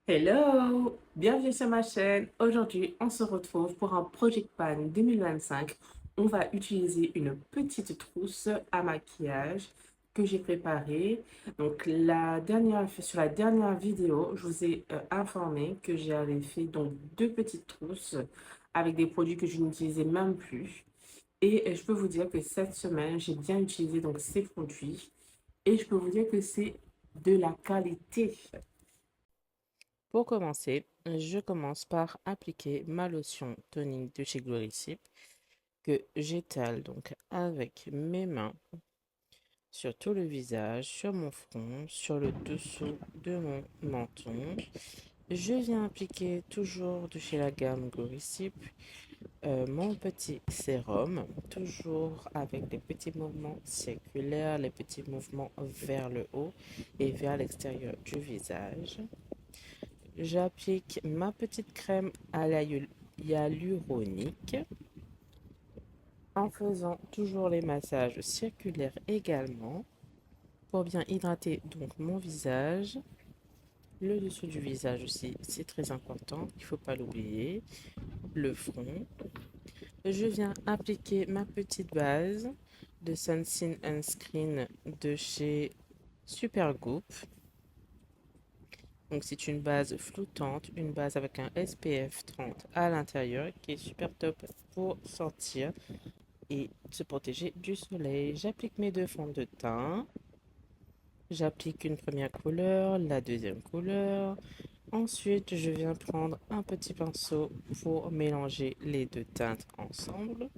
Hello! Bienvenue sur ma chaîne. Aujourd'hui, on se retrouve pour un Project Pan 2025. On va utiliser une petite trousse à maquillage que j'ai préparée. Donc, sur la dernière vidéo, je vous ai informé que j'avais fait donc deux petites trousses avec des produits que je n'utilisais même plus. Et je peux vous dire que cette semaine, j'ai bien utilisé donc ces produits et je peux vous dire que c'est de la qualité. Pour commencer, je commence par appliquer ma lotion tonique de chez Gloricip que j'étale donc avec mes mains sur tout le visage, sur mon front, sur le dessous de mon menton. Je viens appliquer toujours de chez la gamme Gloricip mon petit sérum, toujours avec les petits mouvements circulaires, les petits mouvements vers le haut et vers l'extérieur du visage. J'applique ma petite crème à la hyaluronique en faisant toujours les massages circulaires également pour bien hydrater donc mon visage. Le dessous du visage aussi, c'est très important, il ne faut pas l'oublier. Le front. Je viens appliquer ma petite base de Sunsin Screen de chez Supergoop. Donc c'est une base flottante, une base avec un SPF 30 à l'intérieur qui est super top pour sortir et se protéger du soleil. J'applique mes deux fonds de teint. J'applique une première couleur, la deuxième couleur. Ensuite, je viens prendre un petit pinceau pour mélanger les deux teintes ensemble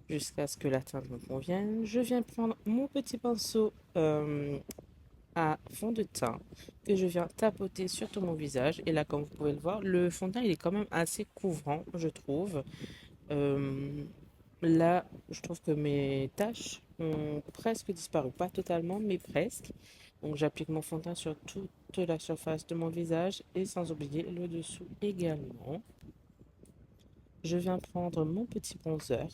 jusqu'à ce que la teinte me convienne. Je viens prendre mon petit pinceau à fond de teint que je viens tapoter sur tout mon visage. Et là, comme vous pouvez le voir, le fond de teint il est quand même assez couvrant, je trouve. Euh, Là, je trouve que mes taches ont presque disparu. Pas totalement, mais presque. Donc, j'applique mon fond de teint sur toute la surface de mon visage et sans oublier le dessous également. Je viens prendre mon petit bronzer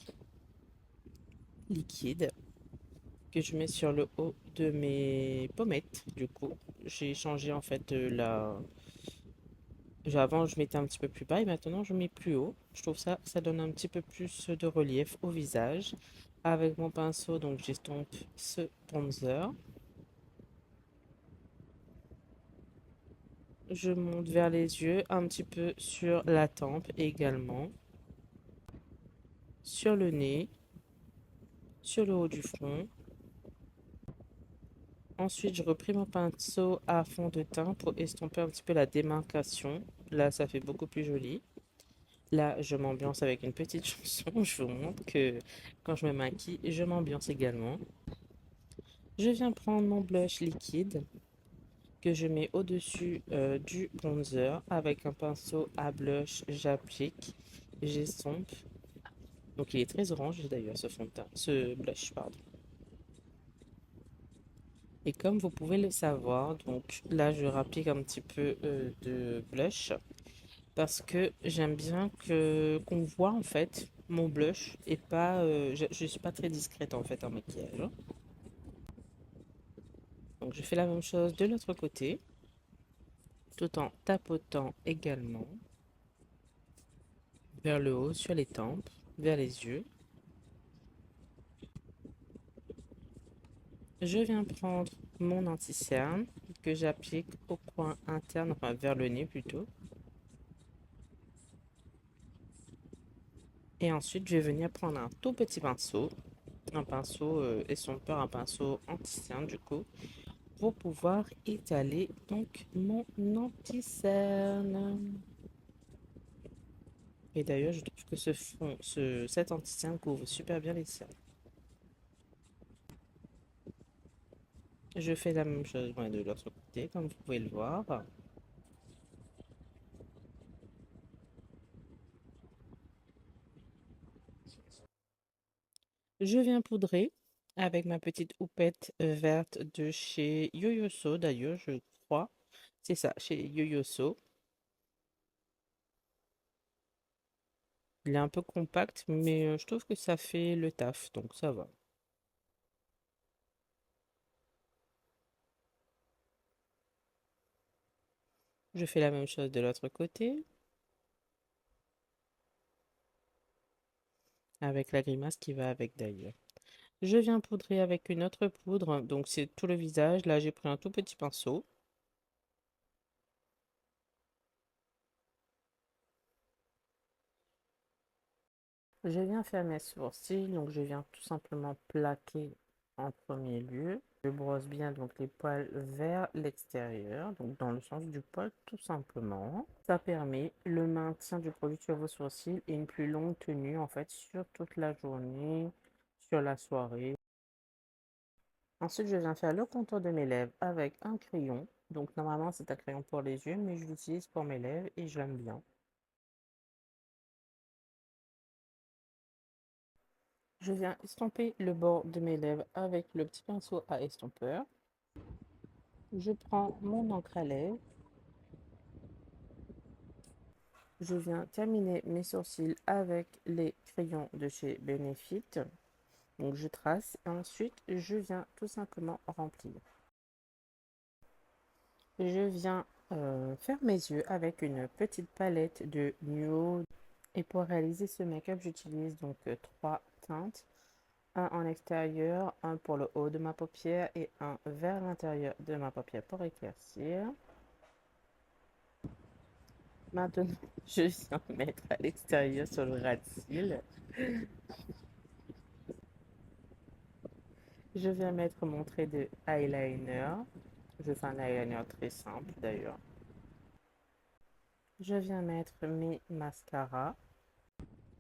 liquide que je mets sur le haut de mes pommettes. Du coup, j'ai changé en fait avant, je mettais un petit peu plus bas et maintenant, je mets plus haut. Je trouve ça donne un petit peu plus de relief au visage. Avec mon pinceau, donc j'estompe ce bronzer. Je monte vers les yeux, un petit peu sur la tempe également, sur le nez, sur le haut du front. Ensuite, je repris mon pinceau à fond de teint pour estomper un petit peu la démarcation. Là, ça fait beaucoup plus joli. Là, je m'ambiance avec une petite chanson. Je vous montre que quand je me maquille, je m'ambiance également. Je viens prendre mon blush liquide que je mets au-dessus du bronzer avec un pinceau à blush. J'applique, j'estompe. Donc, il est très orange d'ailleurs, ce fond de teint, ce blush, pardon. Et comme vous pouvez le savoir, donc là, je rapplique un petit peu de blush parce que j'aime bien que qu'on voit en fait mon blush et pas je suis pas très discrète en fait en maquillage, hein. Donc je fais la même chose de l'autre côté tout en tapotant également vers le haut sur les tempes, vers les yeux. Je viens prendre mon anti-cerne que j'applique au coin interne, enfin vers le nez plutôt. Et ensuite, je vais venir prendre un tout petit pinceau, un pinceau estompeur, un pinceau anti-cerne du coup, pour pouvoir étaler donc mon anti-cerne. Et d'ailleurs, je trouve que cet anti-cerne couvre super bien les cernes. Je fais la même chose moi, de l'autre côté, comme vous pouvez le voir. Je viens poudrer avec ma petite houppette verte de chez Yo-Yo-So d'ailleurs, je crois. C'est ça, chez Yo-Yo-So. Il est un peu compact, mais je trouve que ça fait le taf, donc ça va. Je fais la même chose de l'autre côté, avec la grimace qui va avec d'ailleurs. Je viens poudrer avec une autre poudre, donc c'est tout le visage. Là, j'ai pris un tout petit pinceau. Je viens faire mes sourcils, donc je viens tout simplement plaquer en premier lieu. Je brosse bien donc les poils vers l'extérieur, donc dans le sens du poil tout simplement. Ça permet le maintien du produit sur vos sourcils et une plus longue tenue en fait sur toute la journée, sur la soirée. Ensuite, je viens faire le contour de mes lèvres avec un crayon. Donc normalement c'est un crayon pour les yeux, mais je l'utilise pour mes lèvres et je l'aime bien. Je viens estomper le bord de mes lèvres avec le petit pinceau à estompeur. Je prends mon encre à lèvres. Je viens terminer mes sourcils avec les crayons de chez Benefit. Donc je trace et ensuite je viens tout simplement remplir. Je viens faire mes yeux avec une petite palette de Nude. Et pour réaliser ce make-up, j'utilise donc trois teintes. Un en extérieur, un pour le haut de ma paupière et un vers l'intérieur de ma paupière pour éclaircir. Maintenant, je viens mettre à l'extérieur sur le ras de cils. Je viens mettre mon trait de eyeliner. Je fais un eyeliner très simple d'ailleurs. Je viens mettre mes mascaras.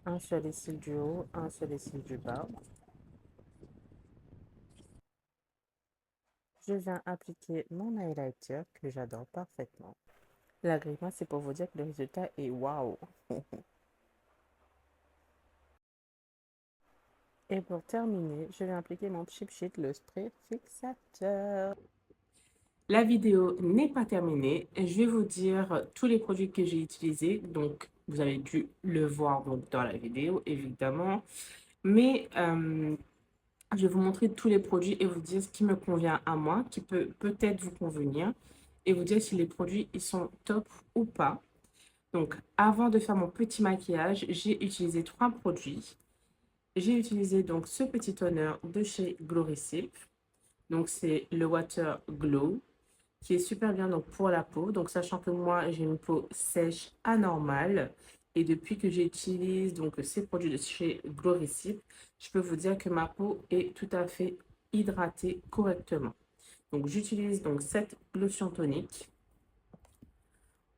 Un sur les cils du haut, un sur les cils du bas. Je viens appliquer mon highlighter que j'adore parfaitement. La grimace, c'est pour vous dire que le résultat est waouh! Et pour terminer, je vais appliquer mon Cheap Sheet, le spray fixateur. La vidéo n'est pas terminée. Je vais vous dire tous les produits que j'ai utilisés. Donc, vous avez dû le voir donc, dans la vidéo, évidemment. Mais je vais vous montrer tous les produits et vous dire ce qui me convient à moi, qui peut peut-être vous convenir. Et vous dire si les produits ils sont top ou pas. Donc, avant de faire mon petit maquillage, j'ai utilisé trois produits. J'ai utilisé donc ce petit toner de chez Gloricip. Donc, c'est le Water Glow qui est super bien donc, pour la peau. Donc, sachant que moi, j'ai une peau sèche anormale. Et depuis que j'utilise donc ces produits de chez Gloricip, je peux vous dire que ma peau est tout à fait hydratée correctement. Donc, j'utilise donc cette lotion tonique.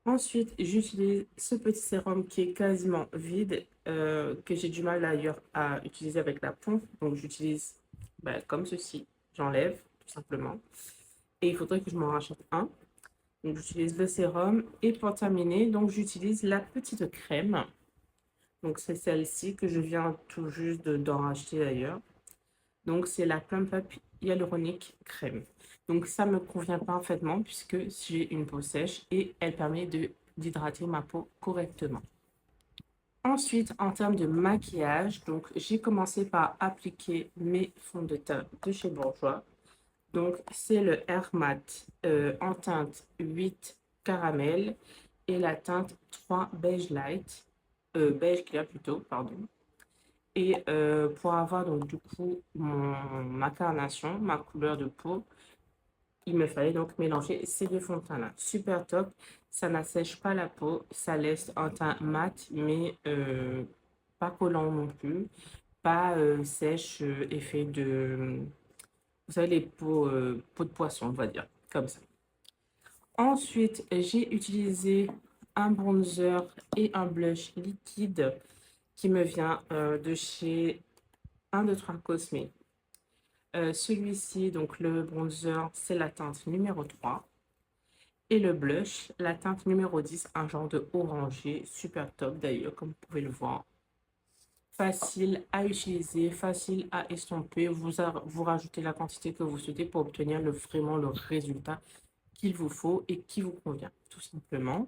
Ensuite, j'utilise ce petit sérum qui est quasiment vide, que j'ai du mal d'ailleurs à utiliser avec la pompe. Donc, j'utilise comme ceci. J'enlève tout simplement. Et il faudrait que je m'en rachète un. Donc, j'utilise le sérum. Et pour terminer, donc j'utilise la petite crème. Donc, c'est celle-ci que je viens tout juste d'en racheter d'ailleurs. Donc, c'est la Plump Up Hyaluronic Crème. Donc, ça me convient parfaitement puisque j'ai une peau sèche et elle permet d'hydrater ma peau correctement. Ensuite, en termes de maquillage, donc j'ai commencé par appliquer mes fonds de teint de chez Bourjois. Donc, c'est le Air Matte en teinte 8 caramel et la teinte 3 beige light, beige clair plutôt, pardon. Et pour avoir donc du coup ma carnation, ma couleur de peau, il me fallait donc mélanger ces deux fonds de teint-là. Super top, ça n'assèche pas la peau, ça laisse un teint mat, mais pas collant non plus, pas sèche, effet de... Vous savez, les peaux de poisson, on va dire, comme ça. Ensuite, j'ai utilisé un bronzer et un blush liquide qui me vient de chez 1, 2, 3 Cosme. Celui-ci, donc le bronzer, c'est la teinte numéro 3. Et le blush, la teinte numéro 10, un genre de orangé, super top d'ailleurs, comme vous pouvez le voir. Facile à utiliser, facile à estomper. Vous rajoutez la quantité que vous souhaitez pour obtenir vraiment le résultat qu'il vous faut et qui vous convient, tout simplement.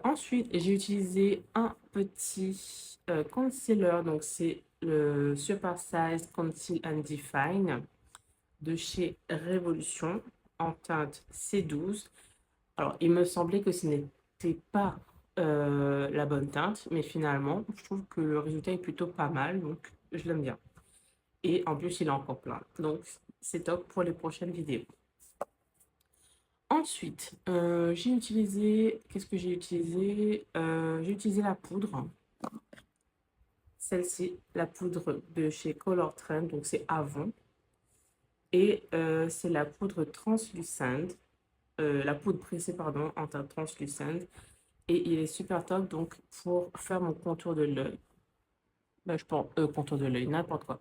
Ensuite, j'ai utilisé un petit concealer, donc c'est le Super Size Conceal and Define de chez Révolution en teinte C12. Alors, il me semblait que ce n'était pas la bonne teinte, mais finalement, je trouve que le résultat est plutôt pas mal, donc je l'aime bien. Et en plus, il est encore plein. Donc, c'est top pour les prochaines vidéos. Ensuite, j'ai utilisé... Qu'est-ce que j'ai utilisé? J'ai utilisé la poudre. Celle-ci, la poudre de chez Color Trend, donc c'est Avon. Et c'est la poudre translucente, la poudre pressée, pardon, en teinte translucente. Et il est super top, donc, pour faire mon contour de l'œil. Ben, je pense, contour de l'œil, n'importe quoi.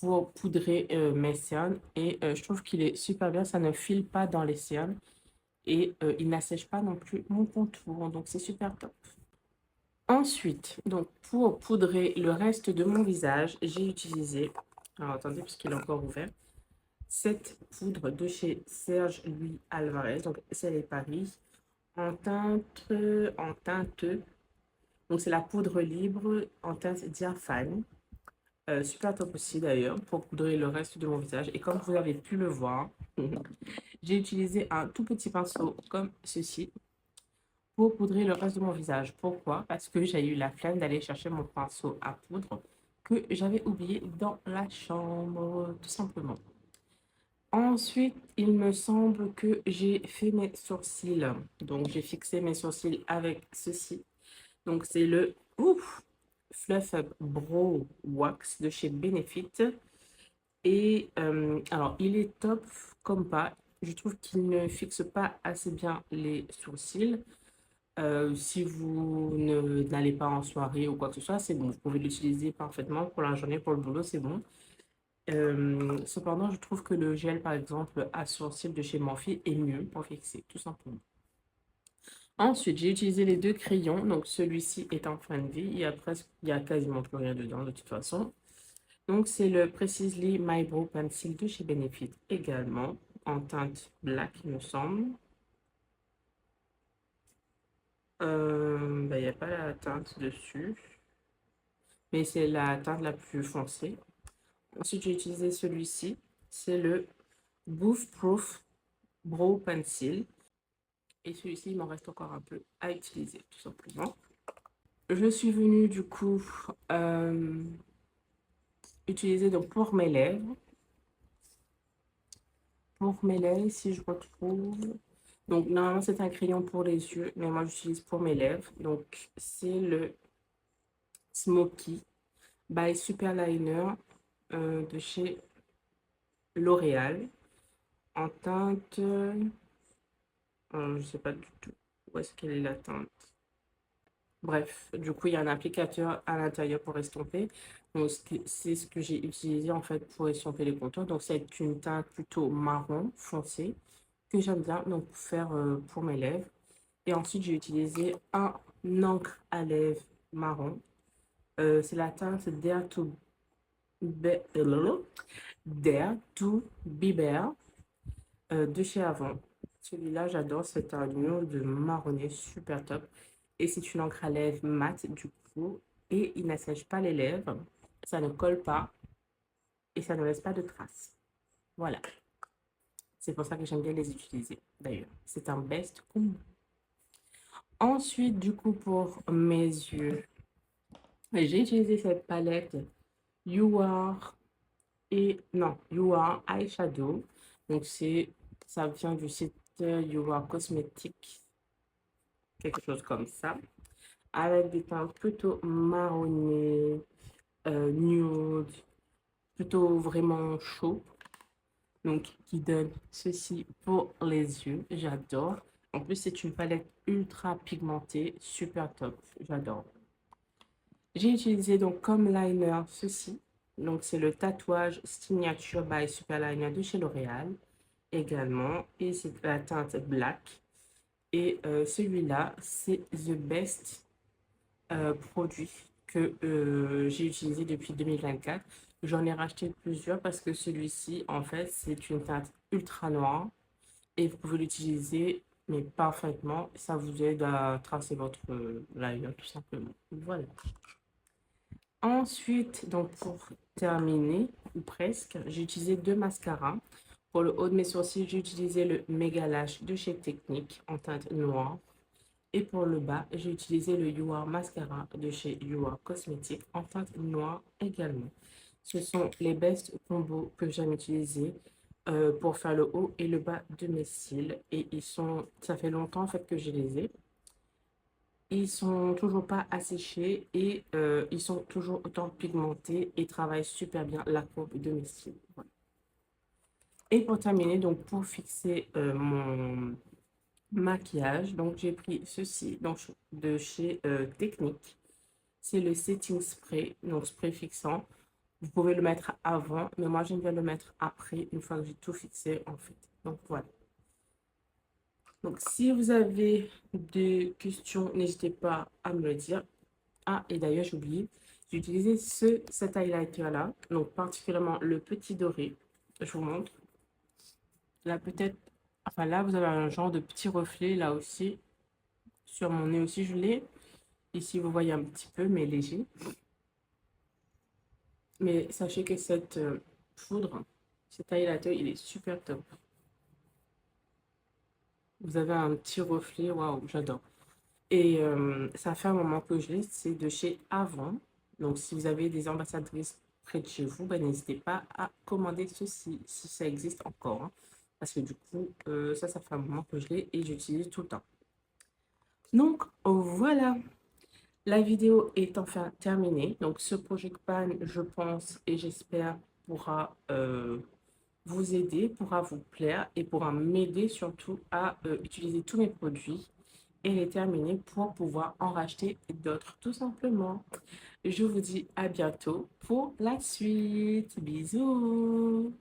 Pour poudrer mes cernes. Et je trouve qu'il est super bien, ça ne file pas dans les cernes. Et il n'assèche pas non plus mon contour, donc c'est super top. Ensuite, donc pour poudrer le reste de mon visage, j'ai utilisé, alors attendez puisqu'il est encore ouvert, cette poudre de chez Serge Louis Alvarez, donc c'est les Paris, en teinte, en teinte, donc c'est la poudre libre en teinte diaphane. Super top aussi d'ailleurs pour poudrer le reste de mon visage. Et comme vous avez pu le voir, j'ai utilisé un tout petit pinceau comme ceci pour poudrer le reste de mon visage. Pourquoi? Parce que j'ai eu la flemme d'aller chercher mon pinceau à poudre que j'avais oublié dans la chambre, tout simplement. Ensuite, il me semble que j'ai fait mes sourcils. Donc, j'ai fixé mes sourcils avec ceci. Donc, c'est le Fluff Up Brow Wax de chez Benefit. Et alors, il est top comme pas. Je trouve qu'il ne fixe pas assez bien les sourcils. Si vous n'allez pas en soirée ou quoi que ce soit, c'est bon. Vous pouvez l'utiliser parfaitement pour la journée, pour le boulot, c'est bon. Cependant, je trouve que le gel, par exemple, à sourcils de chez Morphe est mieux pour fixer, tout simplement. Ensuite, j'ai utilisé les deux crayons. Donc, celui-ci est en fin de vie. Il y a quasiment plus rien dedans, de toute façon. Donc, c'est le Precisely My Brow Pencil de chez Benefit également, en teinte black, il me semble. Ben, il n'y a pas la teinte dessus, mais c'est la teinte la plus foncée. Ensuite, j'ai utilisé celui-ci. C'est le Booth Proof Brow Pencil. Et celui-ci, il m'en reste encore un peu à utiliser, tout simplement. Je suis venue, du coup, utiliser donc pour mes lèvres. Pour mes lèvres, si je retrouve... Donc, normalement, c'est un crayon pour les yeux, mais moi, j'utilise pour mes lèvres. Donc, c'est le Smoky by Superliner de chez L'Oréal en teinte, je ne sais pas du tout où est-ce qu'elle est la teinte. Bref, du coup, il y a un applicateur à l'intérieur pour estomper. Donc, c'est ce que j'ai utilisé en fait pour estomper les contours. Donc, c'est une teinte plutôt marron foncé que j'aime bien donc pour faire pour mes lèvres. Et ensuite, j'ai utilisé un encre à lèvres marron. C'est la teinte Dare to Be Bare de chez Avon. Celui-là, j'adore. C'est un nude marronné super top. Et c'est une encre à lèvres mat du coup. Et il n'assèche pas les lèvres. Ça ne colle pas. Et ça ne laisse pas de traces. Voilà. C'est pour ça que j'aime bien les utiliser. D'ailleurs, c'est un best combo. Ensuite, du coup, pour mes yeux, j'ai utilisé cette palette You Are You Are Eyeshadow. Donc, ça vient du site You Are Cosmetics, quelque chose comme ça, avec des teintes plutôt marronnées, nude, plutôt vraiment chaud. Donc, qui donne ceci pour les yeux. J'adore. En plus, c'est une palette ultra pigmentée, super top. J'adore. J'ai utilisé donc comme liner ceci. Donc, c'est le tatouage Signature by Superliner de chez L'Oréal également. Et c'est la teinte black. Et celui-là, c'est the best produit que j'ai utilisé depuis 2024. J'en ai racheté plusieurs parce que celui-ci, en fait, c'est une teinte ultra noire. Et vous pouvez l'utiliser, mais parfaitement. Ça vous aide à tracer votre liner, tout simplement. Voilà. Ensuite, donc pour terminer, ou presque, j'ai utilisé deux mascaras Pour le haut de mes sourcils, j'ai utilisé le Méga Lash de chez Technique en teinte noire. Et pour le bas, j'ai utilisé le You Are Mascara de chez You Are Cosmetics en teinte noire également. Ce sont les best combos que j'aime utiliser pour faire le haut et le bas de mes cils. Et ça fait longtemps en fait que je les ai. Ils sont toujours pas asséchés et ils sont toujours autant pigmentés et travaillent super bien la courbe de mes cils. Voilà. Et pour terminer, donc pour fixer mon maquillage, donc j'ai pris ceci donc, de chez Technique. C'est le setting spray, donc spray fixant. Vous pouvez le mettre avant, mais moi j'aime bien le mettre après, une fois que j'ai tout fixé en fait. Donc voilà. Donc si vous avez des questions, n'hésitez pas à me le dire. Ah, et d'ailleurs j'ai oublié, j'ai utilisé cet highlighter-là, donc particulièrement le petit doré. Je vous montre. Là peut-être, enfin là vous avez un genre de petit reflet là aussi. Sur mon nez aussi je l'ai. Ici vous voyez un petit peu, mais léger. Mais sachez que cette poudre, cet highlighter, il est super top. Vous avez un petit reflet, waouh, j'adore. Et ça fait un moment que je l'ai, c'est de chez Avon. Donc si vous avez des ambassadrices près de chez vous, ben, n'hésitez pas à commander ceci, si ça existe encore, hein. Parce que du coup, ça fait un moment que je l'ai et j'utilise tout le temps. Donc voilà, la vidéo est enfin terminée. Donc ce Project Pan, je pense et j'espère pourra vous aider, pourra vous plaire et pourra m'aider surtout à utiliser tous mes produits et les terminer pour pouvoir en racheter d'autres tout simplement. Je vous dis à bientôt pour la suite. Bisous!